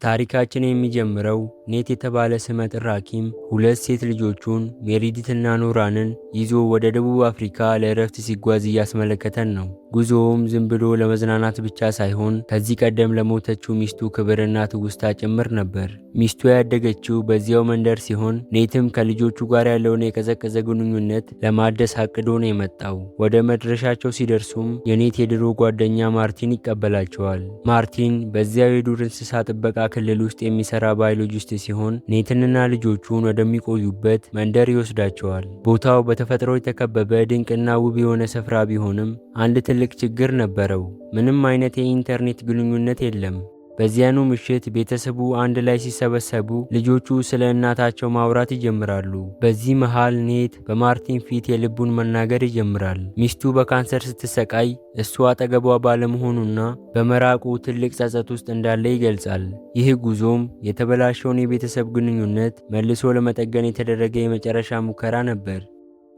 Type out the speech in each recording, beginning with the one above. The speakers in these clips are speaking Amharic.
ታሪካችን የሚጀምረው ኔት የተባለ ስመጥር ሐኪም ሁለት ሴት ልጆቹን ሜሪዲትና ኖራንን ይዞ ወደ ደቡብ አፍሪካ ለእረፍት ሲጓዝ እያስመለከተን ነው። ጉዞውም ዝም ብሎ ለመዝናናት ብቻ ሳይሆን ከዚህ ቀደም ለሞተችው ሚስቱ ክብርና ትውስታ ጭምር ነበር። ሚስቱ ያደገችው በዚያው መንደር ሲሆን ኔትም ከልጆቹ ጋር ያለውን የቀዘቀዘ ግንኙነት ለማደስ አቅዶ ነው የመጣው። ወደ መድረሻቸው ሲደርሱም የኔት የድሮ ጓደኛ ማርቲን ይቀበላቸዋል። ማርቲን በዚያው የዱር እንስሳ ጥበቃ ክልል ውስጥ የሚሰራ ባዮሎጂስት ሲሆን ኔትንና ልጆቹን ወደሚቆዩበት መንደር ይወስዳቸዋል። ቦታው በተፈጥሮ የተከበበ ድንቅና ውብ የሆነ ስፍራ ቢሆንም አንድ ትልቅ ችግር ነበረው። ምንም አይነት የኢንተርኔት ግንኙነት የለም። በዚያኑ ምሽት ቤተሰቡ አንድ ላይ ሲሰበሰቡ ልጆቹ ስለ እናታቸው ማውራት ይጀምራሉ። በዚህ መሃል ኔት በማርቲን ፊት የልቡን መናገር ይጀምራል። ሚስቱ በካንሰር ስትሰቃይ እሱ አጠገቧ ባለመሆኑና በመራቁ ትልቅ ጸጸት ውስጥ እንዳለ ይገልጻል። ይህ ጉዞም የተበላሸውን የቤተሰብ ግንኙነት መልሶ ለመጠገን የተደረገ የመጨረሻ ሙከራ ነበር።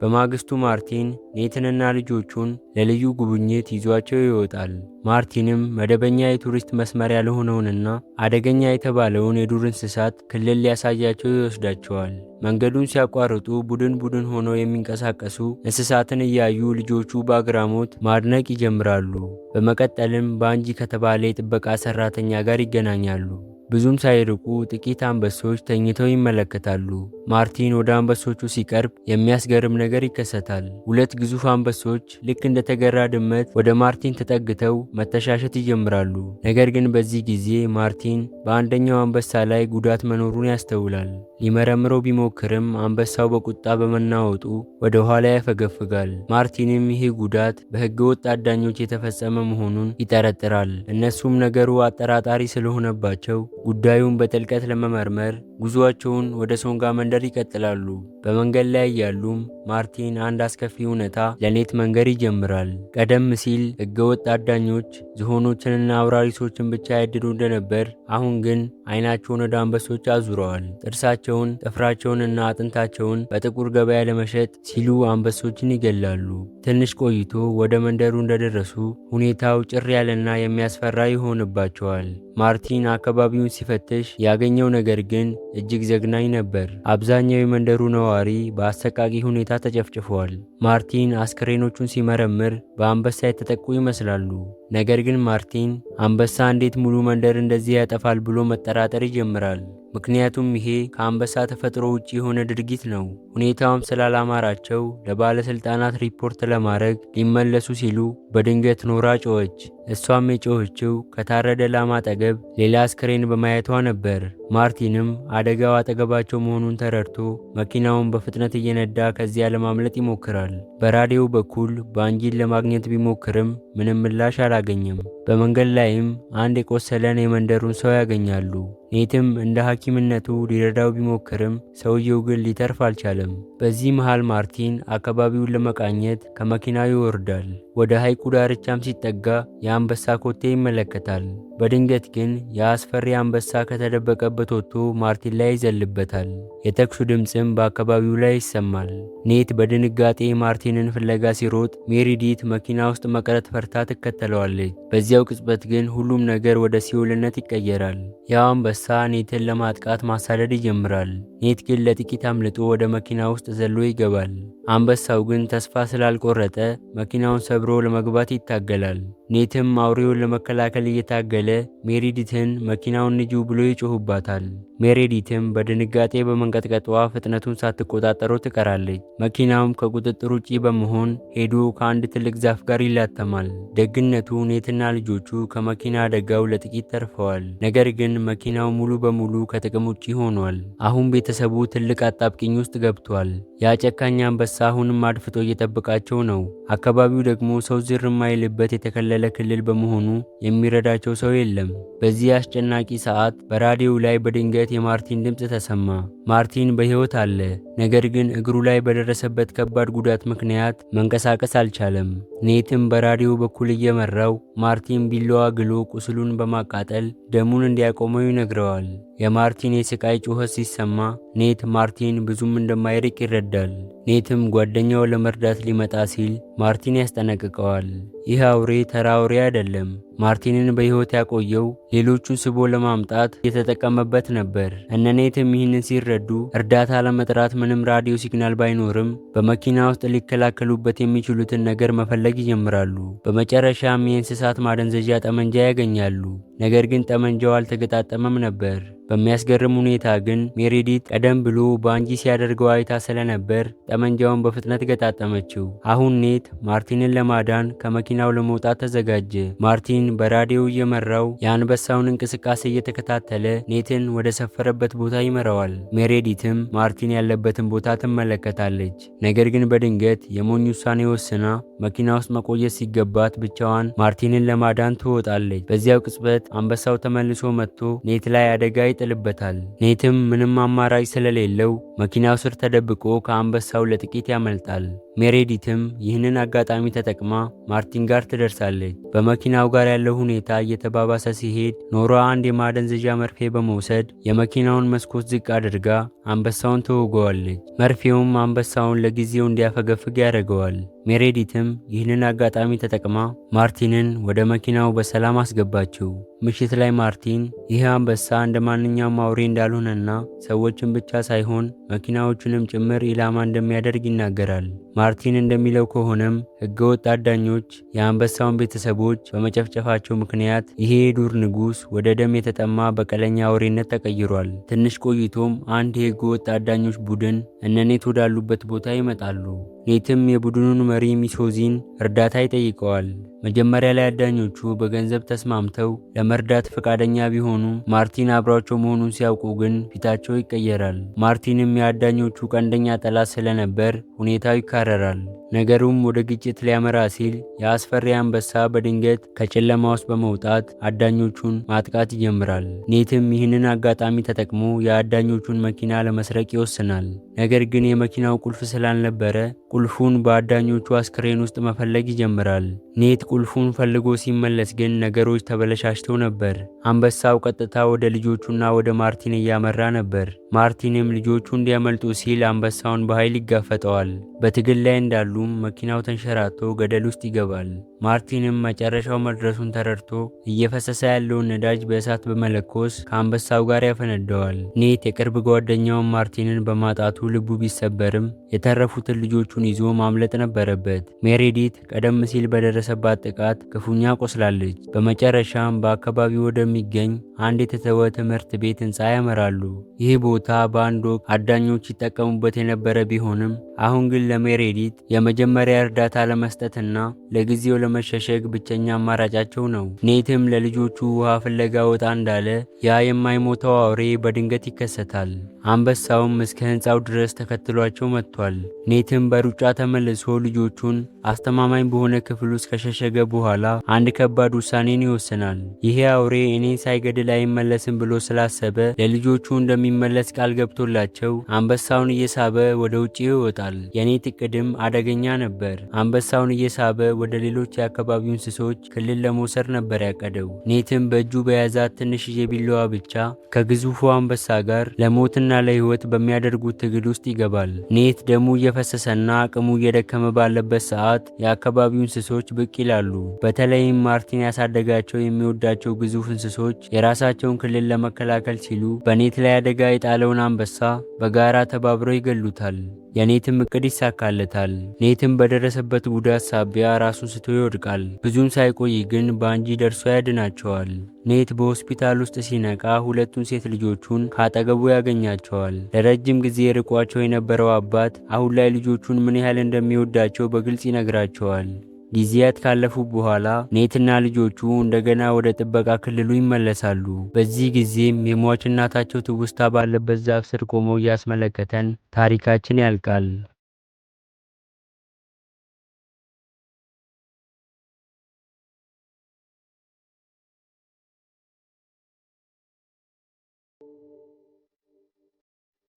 በማግስቱ ማርቲን ኔትንና ልጆቹን ለልዩ ጉብኝት ይዟቸው ይወጣል። ማርቲንም መደበኛ የቱሪስት መስመር ያልሆነውንና አደገኛ የተባለውን የዱር እንስሳት ክልል ሊያሳያቸው ይወስዳቸዋል። መንገዱን ሲያቋርጡ ቡድን ቡድን ሆነው የሚንቀሳቀሱ እንስሳትን እያዩ ልጆቹ በአግራሞት ማድነቅ ይጀምራሉ። በመቀጠልም ባንጂ ከተባለ የጥበቃ ሰራተኛ ጋር ይገናኛሉ። ብዙም ሳይርቁ ጥቂት አንበሶች ተኝተው ይመለከታሉ። ማርቲን ወደ አንበሶቹ ሲቀርብ የሚያስገርም ነገር ይከሰታል። ሁለት ግዙፍ አንበሶች ልክ እንደተገራ ድመት ወደ ማርቲን ተጠግተው መተሻሸት ይጀምራሉ። ነገር ግን በዚህ ጊዜ ማርቲን በአንደኛው አንበሳ ላይ ጉዳት መኖሩን ያስተውላል። ሊመረምረው ቢሞክርም አንበሳው በቁጣ በመናወጡ ወደ ኋላ ያፈገፍጋል። ማርቲንም ይህ ጉዳት በሕገወጥ አዳኞች የተፈጸመ መሆኑን ይጠረጥራል። እነሱም ነገሩ አጠራጣሪ ስለሆነባቸው ጉዳዩን በጥልቀት ለመመርመር ጉዞአቸውን ወደ ሶንጋ መንደር ይቀጥላሉ። በመንገድ ላይ ያሉም ማርቲን አንድ አስከፊ እውነታ ለኔት መንገር ይጀምራል። ቀደም ሲል ሕገወጥ አዳኞች ዝሆኖችንና አውራሪሶችን ብቻ ያድኑ እንደነበር፣ አሁን ግን አይናቸውን ወደ አንበሶች አዙረዋል። ጥርሳቸውን፣ ጥፍራቸውንና አጥንታቸውን በጥቁር ገበያ ለመሸጥ ሲሉ አንበሶችን ይገላሉ። ትንሽ ቆይቶ ወደ መንደሩ እንደደረሱ ሁኔታው ጭር ያለና የሚያስፈራ ይሆንባቸዋል። ማርቲን አካባቢውን ሲፈትሽ ያገኘው ነገር ግን እጅግ ዘግናኝ ነበር። አብዛኛው የመንደሩ ነዋሪ በአሰቃቂ ሁኔታ ተጨፍጭፈዋል። ማርቲን አስክሬኖቹን ሲመረምር በአንበሳ የተጠቁ ይመስላሉ። ነገር ግን ማርቲን አንበሳ እንዴት ሙሉ መንደር እንደዚህ ያጠፋል ብሎ መጠራጠር ይጀምራል። ምክንያቱም ይሄ ከአንበሳ ተፈጥሮ ውጪ የሆነ ድርጊት ነው። ሁኔታውም ስላላማራቸው ለባለስልጣናት ሪፖርት ለማድረግ ሊመለሱ ሲሉ በድንገት ኖራ ጮኸች። እሷም የጮኸችው ከታረደ ላም አጠገብ ሌላ አስክሬን በማየቷ ነበር። ማርቲንም አደጋው አጠገባቸው መሆኑን ተረድቶ መኪናውን በፍጥነት እየነዳ ከዚያ ለማምለጥ ይሞክራል። በራዲዮ በኩል ባንጂን ለማግኘት ቢሞክርም ምንም ምላሽ አላገኘም። በመንገድ ላይም አንድ የቆሰለን የመንደሩን ሰው ያገኛሉ። ኔትም እንደ ሐኪምነቱ ሊረዳው ቢሞክርም ሰውየው ግን ሊተርፍ አልቻለም። በዚህ መሃል ማርቲን አካባቢውን ለመቃኘት ከመኪናው ይወርዳል። ወደ ሐይቁ ዳርቻም ሲጠጋ የአንበሳ ኮቴ ይመለከታል። በድንገት ግን የአስፈሪ አንበሳ ከተደበቀበት ወጥቶ ማርቲን ላይ ይዘልበታል። የተኩሱ ድምፅም በአካባቢው ላይ ይሰማል። ኔት በድንጋጤ ማርቲንን ፍለጋ ሲሮጥ ሜሪዲት መኪና ውስጥ መቅረት ፈርታ ትከተለዋለች። በዚያው ቅጽበት ግን ሁሉም ነገር ወደ ሲኦልነት ይቀየራል። ያው አንበሳ ኔትን ለማጥቃት ማሳደድ ይጀምራል። ኔት ግን ለጥቂት አምልጦ ወደ መኪና ውስጥ ዘሎ ይገባል። አንበሳው ግን ተስፋ ስላልቆረጠ መኪናውን ሰብሮ ለመግባት ይታገላል። ኔትም አውሬውን ለመከላከል እየታገለ ሜሪዲትን መኪናውን ንጁ ብሎ ይጮህባታል። ሜሪዲትም በድንጋጤ በመንቀጥቀጧ ፍጥነቱን ሳትቆጣጠረው ትቀራለች። መኪናውም ከቁጥጥር ውጪ በመሆን ሄዶ ከአንድ ትልቅ ዛፍ ጋር ይላተማል። ደግነቱ ኔትና ልጆቹ ከመኪና አደጋው ለጥቂት ተርፈዋል። ነገር ግን መኪናው ሙሉ በሙሉ ከጥቅም ውጪ ሆኗል። አሁን ቤተሰቡ ትልቅ አጣብቂኝ ውስጥ ገብቷል። ያ ጨካኝ አንበሳ አሁንም አድፍጦ እየጠበቃቸው ነው። አካባቢው ደግሞ ሰው ዝር የማይልበት የተከለለ ክልል በመሆኑ የሚረዳቸው ሰው የለም። በዚህ አስጨናቂ ሰዓት በራዲዮው ላይ በድንገት የማርቲን ድምፅ ተሰማ። ማርቲን በሕይወት አለ፣ ነገር ግን እግሩ ላይ በደረሰበት ከባድ ጉዳት ምክንያት መንቀሳቀስ አልቻለም። ኔትም በራዲዮ በኩል እየመራው ማርቲን ቢላዋ ግሎ ቁስሉን በማቃጠል ደሙን እንዲያቆመው ይነግረዋል። የማርቲን የስቃይ ጩኸት ሲሰማ ኔት ማርቲን ብዙም እንደማይርቅ ይረዳል። ኔትም ጓደኛው ለመርዳት ሊመጣ ሲል ማርቲን ያስጠነቅቀዋል። ይህ አውሬ ተራ አውሬ አይደለም። ማርቲንን በሕይወት ያቆየው ሌሎቹን ስቦ ለማምጣት የተጠቀመበት ነበር። እነ ኔትም ይህንን ሲረዱ እርዳታ ለመጥራት ምንም ራዲዮ ሲግናል ባይኖርም በመኪና ውስጥ ሊከላከሉበት የሚችሉትን ነገር መፈለግ ይጀምራሉ። በመጨረሻም የእንስሳት ማደንዘዣ ጠመንጃ ያገኛሉ። ነገር ግን ጠመንጃው አልተገጣጠመም ነበር። በሚያስገርም ሁኔታ ግን ሜሬዲት ቀደም ብሎ ባንጂ ሲያደርገው አይታ ስለነበር ጠመንጃውን በፍጥነት ገጣጠመችው። አሁን ኔት ማርቲንን ለማዳን ከመኪናው ለመውጣት ተዘጋጀ። ማርቲን በራዲዮ እየመራው የአንበሳውን እንቅስቃሴ እየተከታተለ ኔትን ወደ ሰፈረበት ቦታ ይመራዋል። ሜሬዲትም ማርቲን ያለበትን ቦታ ትመለከታለች። ነገር ግን በድንገት የሞኝ ውሳኔ ወስና መኪና ውስጥ መቆየት ሲገባት ብቻዋን ማርቲንን ለማዳን ትወጣለች። በዚያው ቅጽበት አንበሳው ተመልሶ መጥቶ ኔት ላይ አደጋ ይጥልበታል። ኔትም ምንም አማራጭ ስለሌለው መኪናው ስር ተደብቆ ከአንበሳው ለጥቂት ያመልጣል። ሜሬዲትም ይህንን አጋጣሚ ተጠቅማ ማርቲን ጋር ትደርሳለች። በመኪናው ጋር ያለው ሁኔታ እየተባባሰ ሲሄድ ኖራ አንድ የማደንዘዣ መርፌ በመውሰድ የመኪናውን መስኮት ዝቅ አድርጋ አንበሳውን ትወገዋለች። መርፌውም አንበሳውን ለጊዜው እንዲያፈገፍግ ያደርገዋል። ሜሬዲትም ይህንን አጋጣሚ ተጠቅማ ማርቲንን ወደ መኪናው በሰላም አስገባችው። ምሽት ላይ ማርቲን ይህ አንበሳ እንደ ማንኛውም አውሬ እንዳልሆነና ሰዎችን ብቻ ሳይሆን መኪናዎቹንም ጭምር ኢላማ እንደሚያደርግ ይናገራል። ማርቲን እንደሚለው ከሆነም ሕገወጥ አዳኞች የአንበሳውን ቤተሰቦች በመጨፍጨፋቸው ምክንያት ይሄ የዱር ንጉሥ ወደ ደም የተጠማ በቀለኛ አውሬነት ተቀይሯል። ትንሽ ቆይቶም አንድ የሕገወጥ አዳኞች ቡድን እነ ኔት ወዳሉበት ቦታ ይመጣሉ። ኔትም የቡድኑን መሪ ሚሶዚን እርዳታ ይጠይቀዋል። መጀመሪያ ላይ አዳኞቹ በገንዘብ ተስማምተው ለመርዳት ፈቃደኛ ቢሆኑም ማርቲን አብሯቸው መሆኑን ሲያውቁ ግን ፊታቸው ይቀየራል። ማርቲንም የአዳኞቹ ቀንደኛ ጠላት ስለነበር ሁኔታው ይካረራል። ነገሩም ወደ ግጭት ሊያመራ ሲል የአስፈሪ አንበሳ በድንገት ከጨለማ ውስጥ በመውጣት አዳኞቹን ማጥቃት ይጀምራል። ኔትም ይህንን አጋጣሚ ተጠቅሞ የአዳኞቹን መኪና ለመስረቅ ይወስናል። ነገር ግን የመኪናው ቁልፍ ስላልነበረ ቁልፉን በአዳኞቹ አስክሬን ውስጥ መፈለግ ይጀምራል። ኔት ቁልፉን ፈልጎ ሲመለስ ግን ነገሮች ተበለሻሽተው ነበር። አንበሳው ቀጥታ ወደ ልጆቹና ወደ ማርቲን እያመራ ነበር። ማርቲንም ልጆቹ እንዲያመልጡ ሲል አንበሳውን በኃይል ይጋፈጠዋል። በትግል ላይ እንዳሉም መኪናው ተንሸራቶ ገደል ውስጥ ይገባል። ማርቲንም መጨረሻው መድረሱን ተረድቶ እየፈሰሰ ያለውን ነዳጅ በእሳት በመለኮስ ከአንበሳው ጋር ያፈነደዋል። ኔት የቅርብ ጓደኛውን ማርቲንን በማጣቱ ልቡ ቢሰበርም የተረፉትን ልጆቹን ይዞ ማምለጥ ነበረበት። ሜሬዲት ቀደም ሲል በደረሰባት ጥቃት ክፉኛ ቆስላለች። በመጨረሻም በአካባቢው ወደሚገኝ አንድ የተተወ ትምህርት ቤት ህንፃ ያመራሉ። ይህ ቦታ በአንድ ወቅት አዳኞች ይጠቀሙበት የነበረ ቢሆንም አሁን ግን ለሜሬዲት የመጀመሪያ እርዳታ ለመስጠትና ለጊዜው ለመሸሸግ ብቸኛ አማራጫቸው ነው። ኔትም ለልጆቹ ውሃ ፍለጋ ወጣ እንዳለ ያ የማይሞተው አውሬ በድንገት ይከሰታል። አንበሳውም እስከ ህንፃው ድረስ ተከትሏቸው መጥቷል። ኔትም በሩጫ ተመልሶ ልጆቹን አስተማማኝ በሆነ ክፍል ውስጥ ከሸሸገ በኋላ አንድ ከባድ ውሳኔን ይወስናል። ይሄ አውሬ እኔን ሳይገድል አይመለስም ብሎ ስላሰበ ለልጆቹ እንደሚመለስ ቃል ገብቶላቸው አንበሳውን እየሳበ ወደ ውጭ ይወጣል። የኔት እቅድም አደገኛ ነበር። አንበሳውን እየሳበ ወደ ሌሎች የአካባቢው እንስሶች ክልል ለመውሰድ ነበር ያቀደው። ኔትም በእጁ በያዛት ትንሽዬ ቢላዋ ብቻ ከግዙፉ አንበሳ ጋር ለሞትና ለህይወት በሚያደርጉት ትግል ውስጥ ይገባል። ኔት ደሙ እየፈሰሰና አቅሙ እየደከመ ባለበት ሰዓት የአካባቢው እንስሶች ብቅ ይላሉ። በተለይም ማርቲን ያሳደጋቸው የሚወዳቸው ግዙፍ እንስሶች የራሳቸውን ክልል ለመከላከል ሲሉ በኔት ላይ አደጋ የጣለውን አንበሳ በጋራ ተባብረው ይገሉታል። የኔትም እቅድ ይሳካለታል። ኔትም በደረሰበት ጉዳት ሳቢያ ራሱን ስቶ ይወድቃል። ብዙም ሳይቆይ ግን ባንጂ ደርሶ ያድናቸዋል። ኔት በሆስፒታል ውስጥ ሲነቃ ሁለቱን ሴት ልጆቹን ካጠገቡ ያገኛቸዋል። ለረጅም ጊዜ ርቋቸው የነበረው አባት አሁን ላይ ልጆቹን ምን ያህል እንደሚወዳቸው በግልጽ ይነግራቸዋል። ጊዜያት ካለፉ በኋላ ኔትና ልጆቹ እንደገና ወደ ጥበቃ ክልሉ ይመለሳሉ። በዚህ ጊዜም የሟች እናታቸው ትውስታ ባለበት ዛፍ ስር ቆመው እያስመለከተን ታሪካችን ያልቃል።